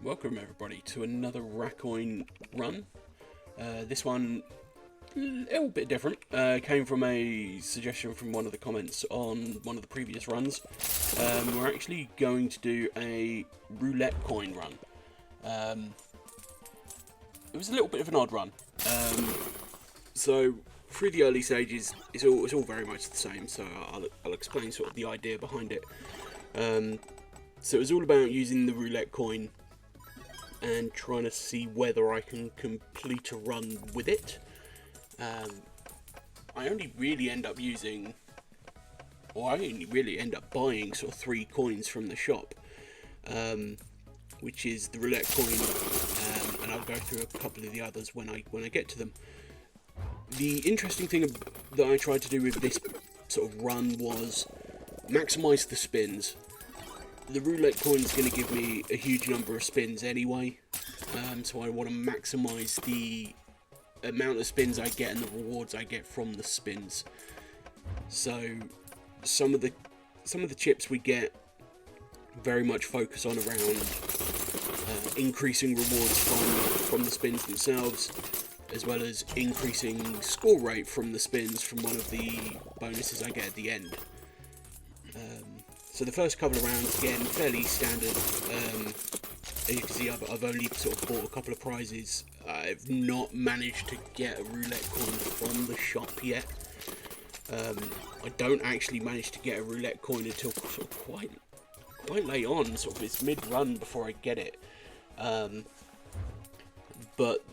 Welcome everybody to another Raccoin run. This one a little bit different. Came from a suggestion from one of the comments on one of the previous runs. We're actually going to do a roulette coin run. It was a little bit of an odd run. So through the early stages, it's all very much the same. So I'll explain sort of the idea behind it. So it was all about using the roulette coin and trying to see whether I can complete a run with it. I only really end up using, or I only really end up buying sort of 3 coins from the shop, which is the roulette coin, and I'll go through a couple of the others when I get to them. The interesting thing that I tried to do with this sort of run was maximise the spins. The roulette coin is going to give me a huge number of spins anyway, so I want to maximise the amount of spins I get and the rewards I get from the spins. So some of the chips we get very much focus on around increasing rewards from the spins themselves, as well as increasing score rate from the spins from one of the bonuses I get at the end. So the first couple of rounds, again, fairly standard. As you can see, I've only sort of bought a couple of prizes. I've not managed to get a roulette coin from the shop yet. I don't actually manage to get a roulette coin until sort of quite late on, sort of it's mid-run before I get it. But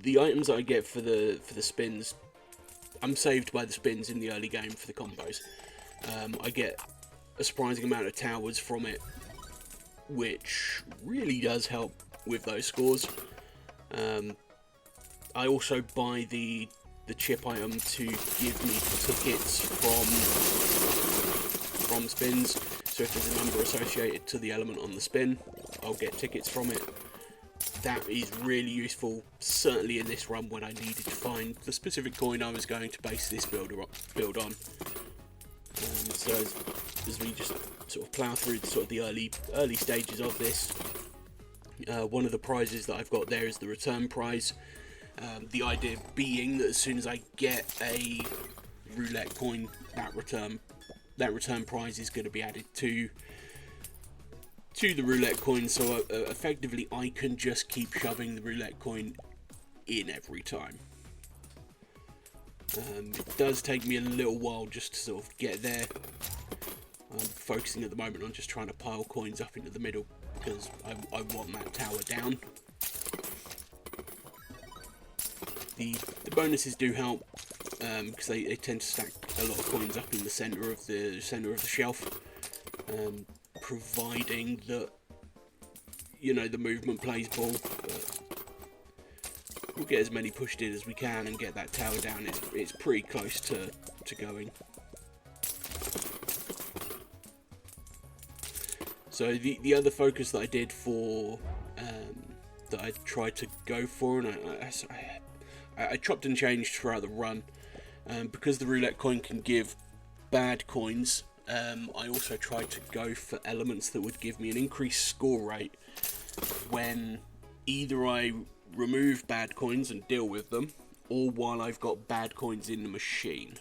the items that I get for the spins, I'm saved by the spins in the early game for the combos. I get a surprising amount of towers from it, which really does help with those scores. I also buy the chip item to give me tickets from spins, so if there's a number associated to the element on the spin, I'll get tickets from it. That is really useful, certainly in this run when I needed to find the specific coin I was going to base this build on. So as we just sort of plough through sort of the early stages of this, one of the prizes that I've got there is the return prize. The idea being that as soon as I get a roulette coin, that return prize is going to be added to the roulette coin. So effectively, I can just keep shoving the roulette coin in every time. It does take me a little while just to sort of get there. I'm focusing at the moment on just trying to pile coins up into the middle because I want that tower down. The bonuses do help because they tend to stack a lot of coins up in the centre of the shelf, providing that the movement plays ball. We'll get as many pushed in as we can and get that tower down. It's pretty close to going. So the other focus that I did for that I tried to go for, and I chopped and changed throughout the run, because the roulette coin can give bad coins. I also tried to go for elements that would give me an increased score rate when either I remove bad coins and deal with them, or while I've got bad coins in the machine.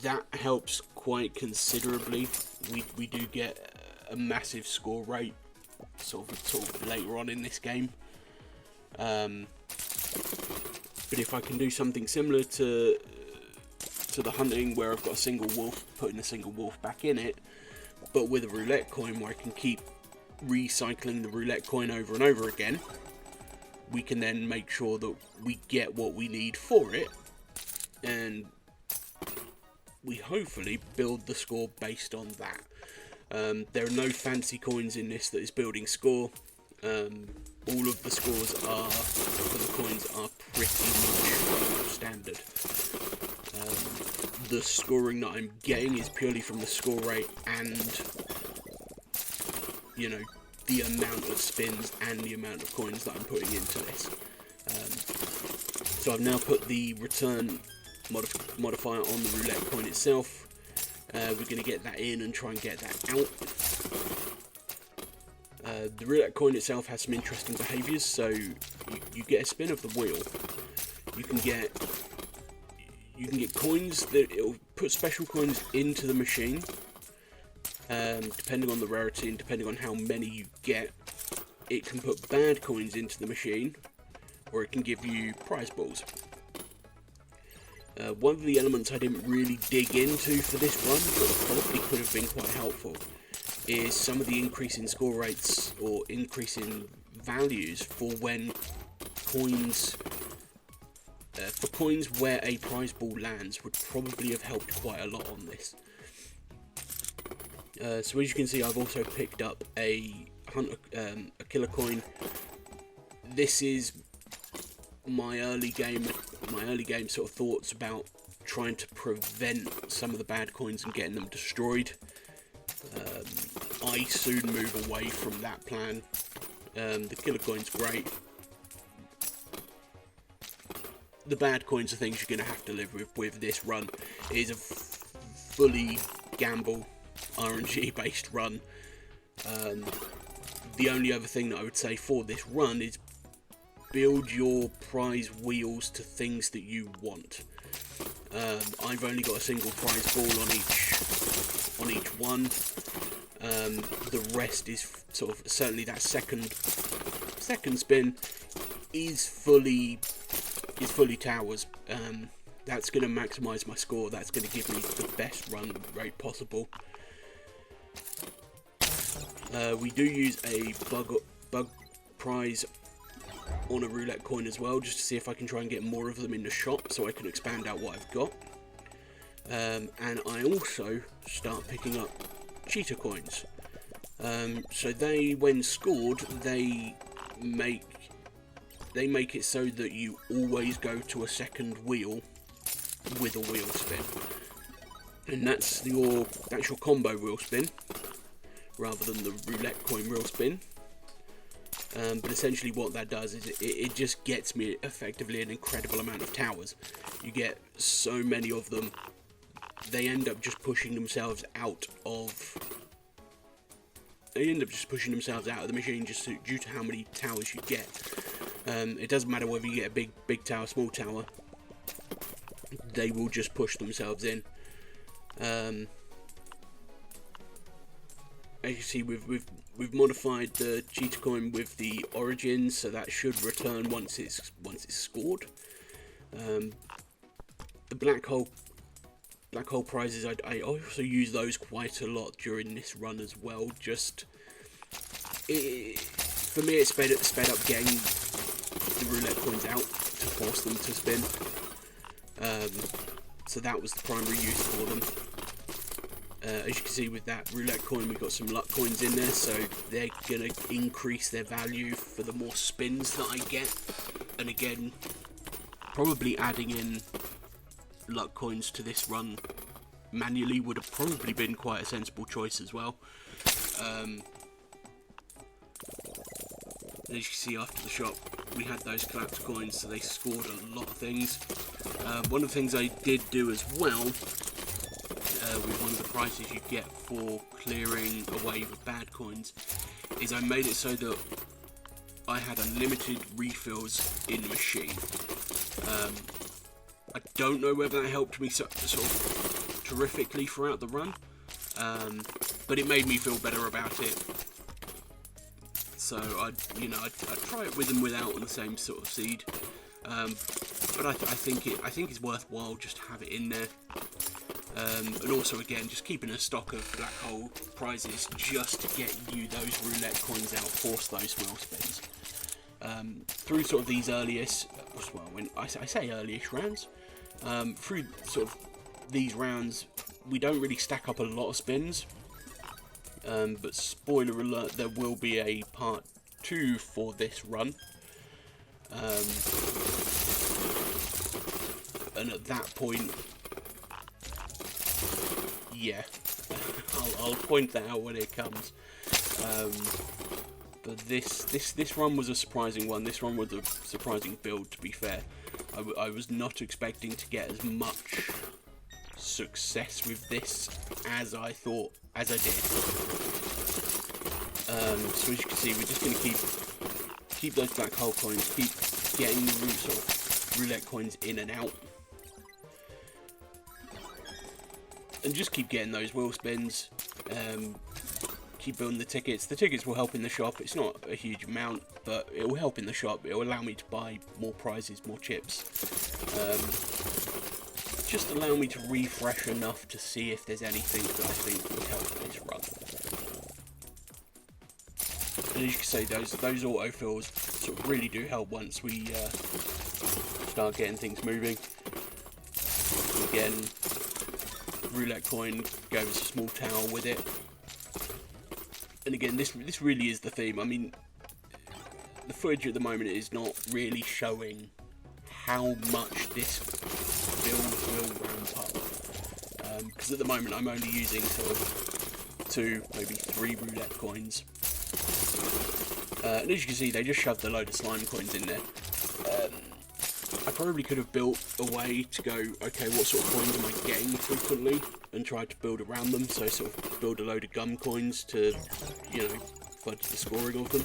That helps quite considerably. We do get a massive score rate sort of later on in this game. But if I can do something similar to the hunting, where I've got a single wolf, putting a single wolf back in it, but with a roulette coin where I can keep recycling the roulette coin over and over again, we can then make sure that we get what we need for it, and we hopefully build the score based on that. There are no fancy coins in this that is building score. All of the scores for the coins are pretty much standard. The scoring that I'm getting is purely from the score rate and the amount of spins and the amount of coins that I'm putting into this. So I've now put the return modifier on the roulette coin itself. We're going to get that in and try and get that out. The roulette coin itself has some interesting behaviours. So you get a spin of the wheel. You can get coins that it'll put special coins into the machine, depending on the rarity and depending on how many you get. It can put bad coins into the machine, or it can give you prize balls. One of the elements I didn't really dig into for this run, but probably could have been quite helpful, is some of the increase in score rates or increase in values for when coins, for coins where a prize ball lands, would probably have helped quite a lot on this. So as you can see, I've also picked up a killer coin. This is my early game sort of thoughts about trying to prevent some of the bad coins and getting them destroyed. I soon move away from that plan. The killer coin's great. The bad coins are things you're going to have to live with this run. It is a fully gamble RNG based run. The only other thing that I would say for this run is build your prize wheels to things that you want. I've only got a single prize ball on each one. The rest is sort of, certainly that second spin is fully towers. That's going to maximise my score. That's going to give me the best run rate possible. We do use a bug prize on a roulette coin as well, just to see if I can try and get more of them in the shop so I can expand out what I've got. And I also start picking up cheetah coins. So they, when scored, they make it so that you always go to a second wheel with a wheel spin, and that's your combo wheel spin rather than the roulette coin wheel spin. But essentially what that does is it just gets me effectively an incredible amount of towers. You get so many of them, they end up just pushing themselves out of the machine just due to how many towers you get. It doesn't matter whether you get a big tower, small tower, they will just push themselves in. As you see, we've modified the cheetah coin with the origins, so that should return once it's scored. The black hole prizes, I also use those quite a lot during this run as well. Just for me, it sped up getting the roulette coins out to force them to spin. So that was the primary use for them. As you can see with that roulette coin, we've got some luck coins in there, so they're going to increase their value for the more spins that I get. And again, probably adding in luck coins to this run manually would have probably been quite a sensible choice as well. As you can see, after the shop, we had those collapsed coins, so they scored a lot of things. One of the things I did do as well, with one of the prizes you get for clearing away with bad coins, is I made it so that I had unlimited refills in the machine. I don't know whether that helped me sort of terrifically throughout the run, but it made me feel better about it. So I'd try it with and without on the same sort of seed, but I think it's worthwhile just to have it in there. And also, again, just keeping a stock of black hole prizes just to get you those roulette coins out, force those small spins. Through sort of these earliest, well, when I say earliest rounds, through sort of these rounds, we don't really stack up a lot of spins. But spoiler alert, there will be a part 2 for this run. And at that point, yeah, I'll point that out when it comes. But this run was a surprising one. This run was a surprising build, to be fair. I was not expecting to get as much success with this as I did. So as you can see, we're just going to keep those black hole coins, keep getting the sort of roulette coins in and out, and just keep getting those wheel spins. Keep building the tickets. The tickets will help in the shop. It's not a huge amount, but it will help in the shop. It will allow me to buy more prizes, more chips. Just allow me to refresh enough to see if there's anything that I think would help this run. And as you can see, those autofills sort of really do help once we start getting things moving. Again, roulette coin goes a small tower with it. And again, this really is the theme. I mean, the footage at the moment is not really showing how much this build will ramp up. Because at the moment I'm only using sort of 2, maybe 3 roulette coins. And as you can see, they just shoved a load of slime coins in there. I probably could have built a way to go, okay, what sort of coins am I getting frequently, and try to build around them. So sort of build a load of gum coins to, you know, fudge the scoring of them.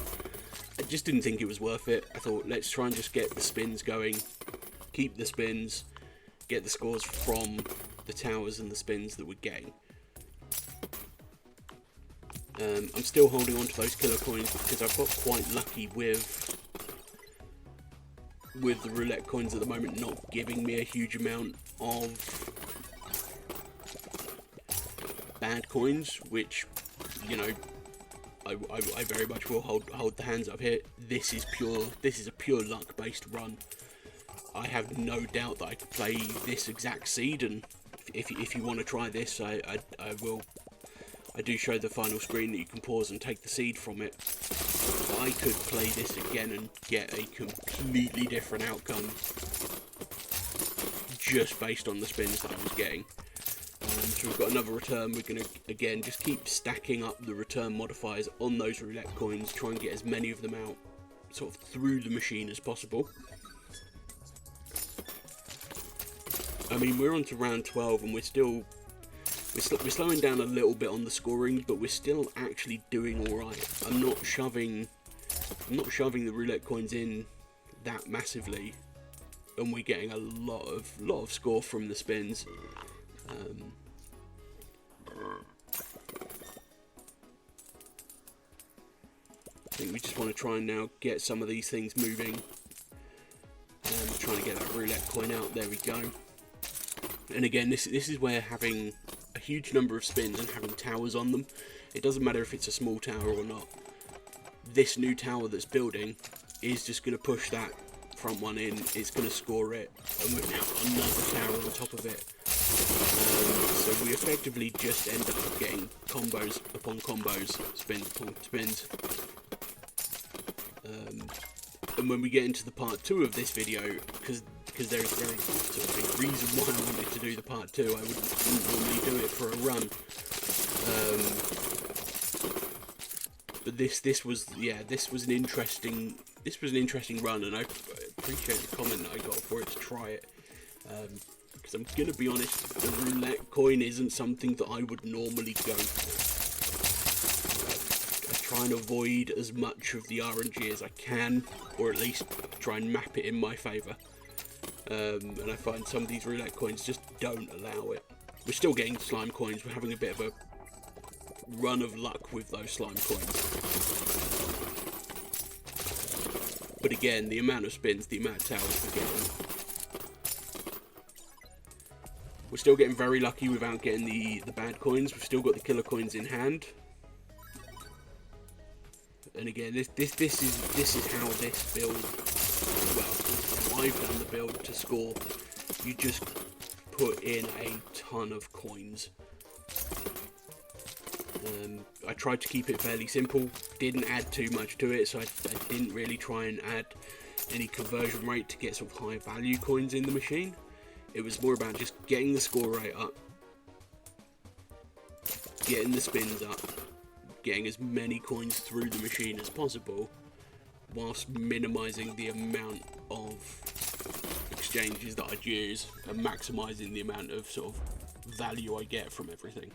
I just didn't think it was worth it. I thought, let's try and just get the spins going, keep the spins, get the scores from the towers and the spins that we're getting. I'm still holding on to those killer coins because I've got quite lucky with the roulette coins at the moment not giving me a huge amount of bad coins, which, you know, I very much will hold the hands up here. This is a pure luck based run. I have no doubt that I could play this exact seed, and if you want to try this, I will. I do show the final screen that you can pause and take the seed from it. I could play this again and get a completely different outcome just based on the spins that I was getting. So we've got another return. We're going to, again, just keep stacking up the return modifiers on those roulette coins, try and get as many of them out sort of through the machine as possible. I mean, we're on to round 12 and we're slowing down a little bit on the scoring, but we're still actually doing all right. I'm not shoving the roulette coins in that massively, and we're getting a lot of score from the spins. I think we just want to try and now get some of these things moving. Trying to get that roulette coin out. There we go. And again, this is where having a huge number of spins and having towers on them, it doesn't matter if it's a small tower or not. This new tower that's building is just going to push that front one in, it's going to score it, and we've now got another tower on top of it. So we effectively just end up getting combos upon combos, spins upon spins. And when we get into the part 2 of this video, because there's a very sort of big reason why I wanted to do the part 2, I wouldn't normally do it for a run. But this was an interesting run, and I appreciate the comment that I got for it to try it. Because I'm gonna be honest, the roulette coin isn't something that I would normally go for. I try and avoid as much of the RNG as I can, or at least try and map it in my favour. And I find some of these roulette coins just don't allow it. We're still getting slime coins, we're having a bit of a run of luck with those slime coins. But again, the amount of spins, the amount of towers we're getting. We're still getting very lucky without getting the bad coins. We've still got the killer coins in hand. And again, this is how this build, well, how I've done the build to score. You just put in a ton of coins. I tried to keep it fairly simple, didn't add too much to it, so I didn't really try and add any conversion rate to get sort of high value coins in the machine. It was more about just getting the score rate up, getting the spins up, getting as many coins through the machine as possible, whilst minimising the amount of exchanges that I'd use and maximising the amount of sort of value I get from everything.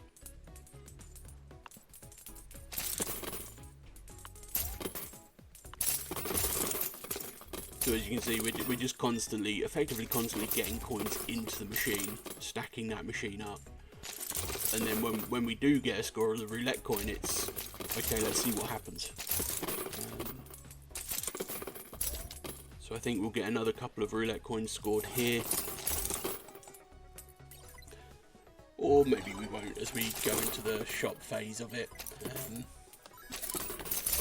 So as you can see, we're just effectively constantly getting coins into the machine, stacking that machine up. And then when we do get a score of the roulette coin, it's, okay, let's see what happens. So I think we'll get another couple of roulette coins scored here. Or maybe we won't as we go into the shop phase of it.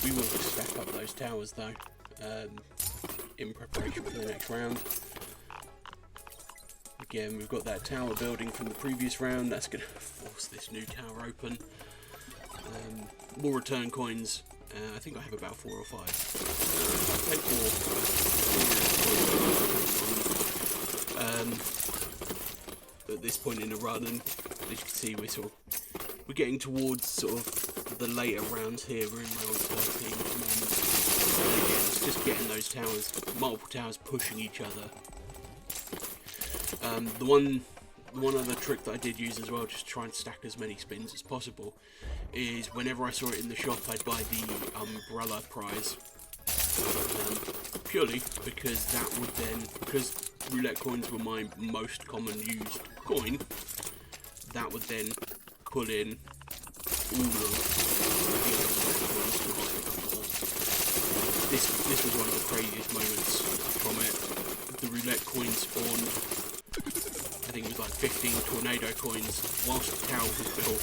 We will just stack up those towers though, in preparation for the next round. Again, we've got that tower building from the previous round. That's going to force this new tower open. More return coins. I think I have about 4 or 5. I'll take 4. At this point in the run, and as you can see, we're getting towards sort of the later rounds here. We're in round 13 at the moment. Again, it's just getting those towers, multiple towers pushing each other. The one other trick that I did use as well, just to try and stack as many spins as possible, is whenever I saw it in the shop, I'd buy the umbrella prize. Purely because that would then, because roulette coins were my most common used coin, that would then pull in all of the coins to this was one of the craziest moments from it. The roulette coin spawned, I think it was like 15 tornado coins whilst the tower was built.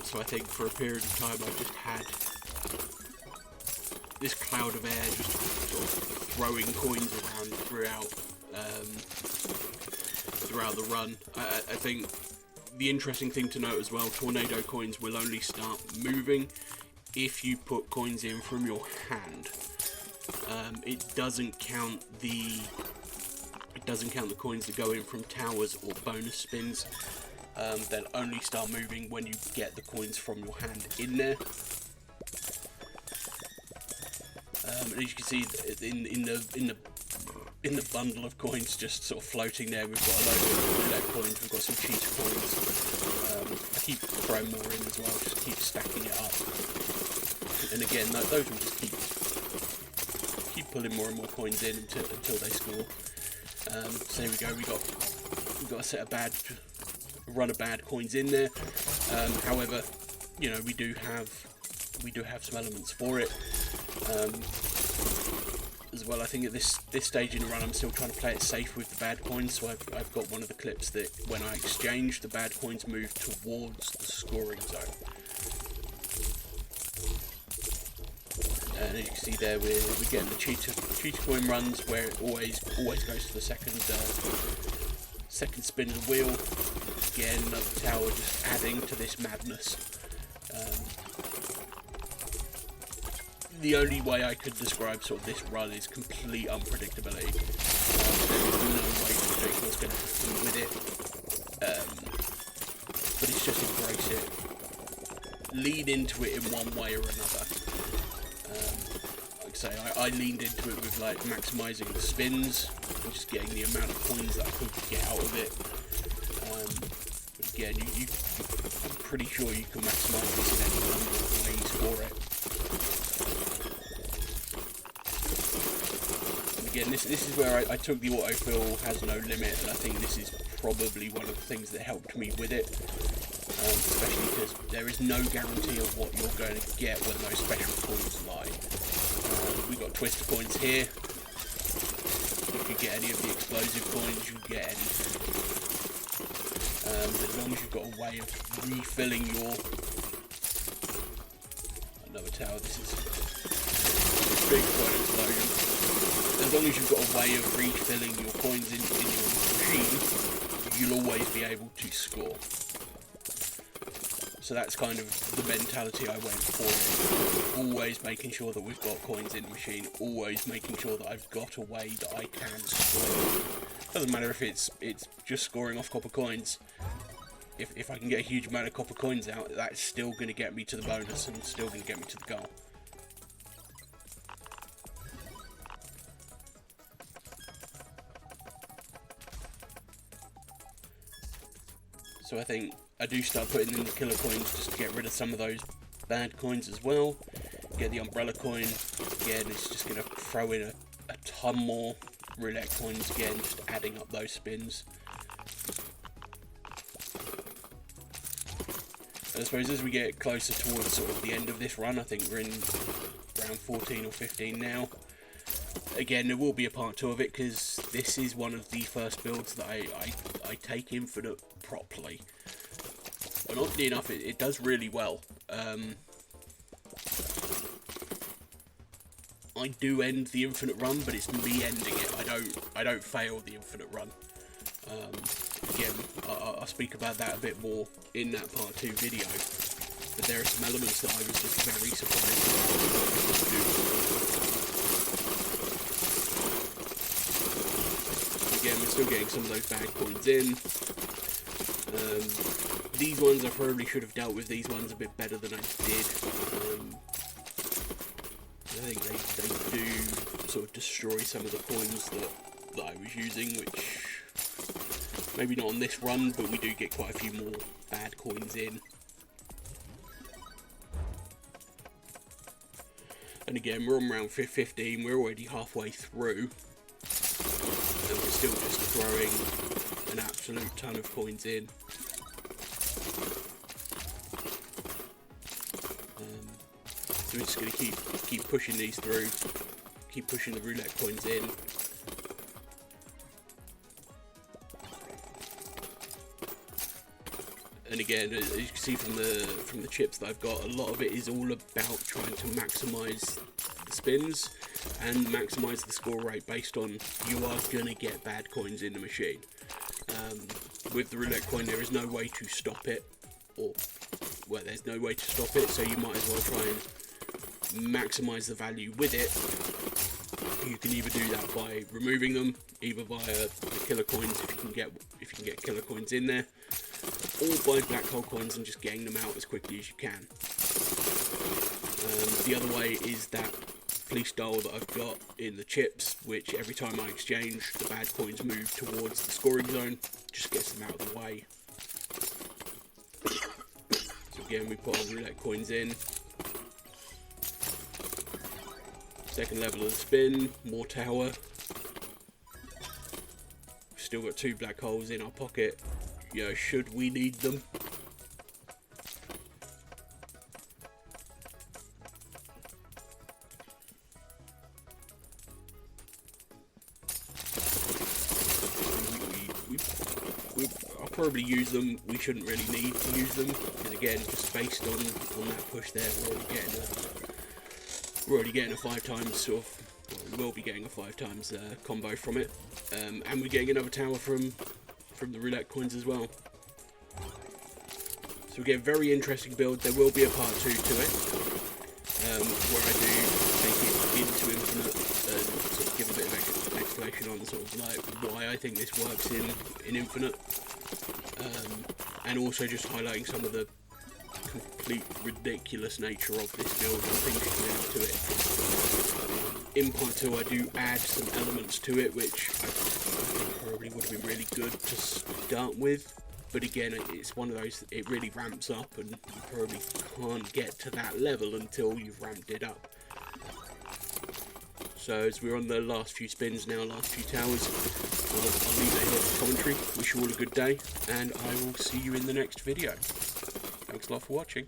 So I think for a period of time I just had this cloud of air just sort of throwing coins around throughout the run. I think the interesting thing to note as well, tornado coins will only start moving if you put coins in from your hand. It doesn't count the coins that go in from towers or bonus spins. They'll only start moving when you get the coins from your hand in there. As you can see in the bundle of coins just sort of floating there, we've got a load of roulette coins, we've got some cheater coins. I keep throwing more in as well, just keep stacking it up. And again, those will just keep pulling more and more coins in until they score. So here we go. We've got a set of run of bad coins in there. However, you know, we do have some elements for it. As well, I think at this stage in the run, I'm still trying to play it safe with the bad coins. So I've got one of the clips that when I exchange, the bad coins move towards the scoring zone. And as you can see there, we're getting the cheater coin runs where it always goes to the second spin of the wheel. Again, another tower just adding to this madness. The only way I could describe sort of this run is complete unpredictability. There is no way to predict what's going to happen with it. But it's just embrace it. Lean into it in one way or another. Like I say, I leaned into it with like maximising the spins and just getting the amount of coins that I could get out of it. But again, I'm pretty sure you can maximise this in any number of ways for it. Again, this is where I took the autofill has no limit, and I think this is probably one of the things that helped me with it, especially because there is no guarantee of what you're going to get when those special coins lie. We've got twister coins here. If you get any of the explosive coins, you get anything. As long as you've got a way of refilling your... Another tower, this is a big coin explosion. As long as you've got a way of refilling your coins in your machine, you'll always be able to score. So that's kind of the mentality I went for. Always making sure that we've got coins in the machine, always making sure that I've got a way that I can score. Doesn't matter if it's just scoring off copper coins. If I can get a huge amount of copper coins out, that's still going to get me to the bonus and still going to get me to the goal. So I think I do start putting in the killer coins just to get rid of some of those bad coins as well. Get the umbrella coin. Again, it's just going to throw in a ton more roulette coins again, just adding up those spins. I suppose as we get closer towards sort of the end of this run, I think we're in around 14 or 15 now. Again, there will be a part 2 of it, because this is one of the first builds that I take Infinite properly. And oddly enough, it does really well. I do end the Infinite run, but it's me ending it. I don't fail the Infinite run. Again, I'll speak about that a bit more in that part 2 video, but there are some elements that I was just very surprised about. Again, we're still getting some of those bad coins in. These ones I probably should have dealt with these ones a bit better than I did. I think they do sort of destroy some of the coins that I was using, which maybe not on this run, but we do get quite a few more bad coins in. And again, we're on round 15, we're already halfway through, and we're still just throwing an absolute ton of coins in. So we're just going to keep pushing these through, keep pushing the roulette coins in. And again, as you can see from the chips that I've got, a lot of it is all about trying to maximise the spins and maximise the score rate based on you are going to get bad coins in the machine. With the roulette coin, there is no way to stop it, or, well, there's no way to stop it, so you might as well try and maximise the value with it. You can either do that by removing them, either via the killer coins if you can get killer coins in there, or buy black hole coins and just getting them out as quickly as you can. The other way is that police dial that I've got in the chips, which every time I exchange, the bad coins move towards the scoring zone, just gets them out of the way. So again, we put our roulette coins in. Second level of the spin, more tower. Still got 2 black holes in our pocket. Yeah, should we need them? I'll probably use them. We shouldn't really need to use them, because again, just based on that push there, we're already getting a 5 times sort of. Well, we will be getting a 5 times combo from it, and we're getting another tower from the roulette coins as well. So we get a very interesting build. There will be a part 2 to it, where I do take it into Infinite and sort of give a bit of explanation on sort of like why I think this works in Infinite, and also just highlighting some of the complete ridiculous nature of this build and things you can add to it. In part 2 I do add some elements to it which I think probably would have been really good to start with, but again it's one of those, it really ramps up and you probably can't get to that level until you've ramped it up. So as we're on the last few spins now, last few towers, I'll leave it here for commentary. Wish you all a good day, and I will see you in the next video. Thanks a lot for watching.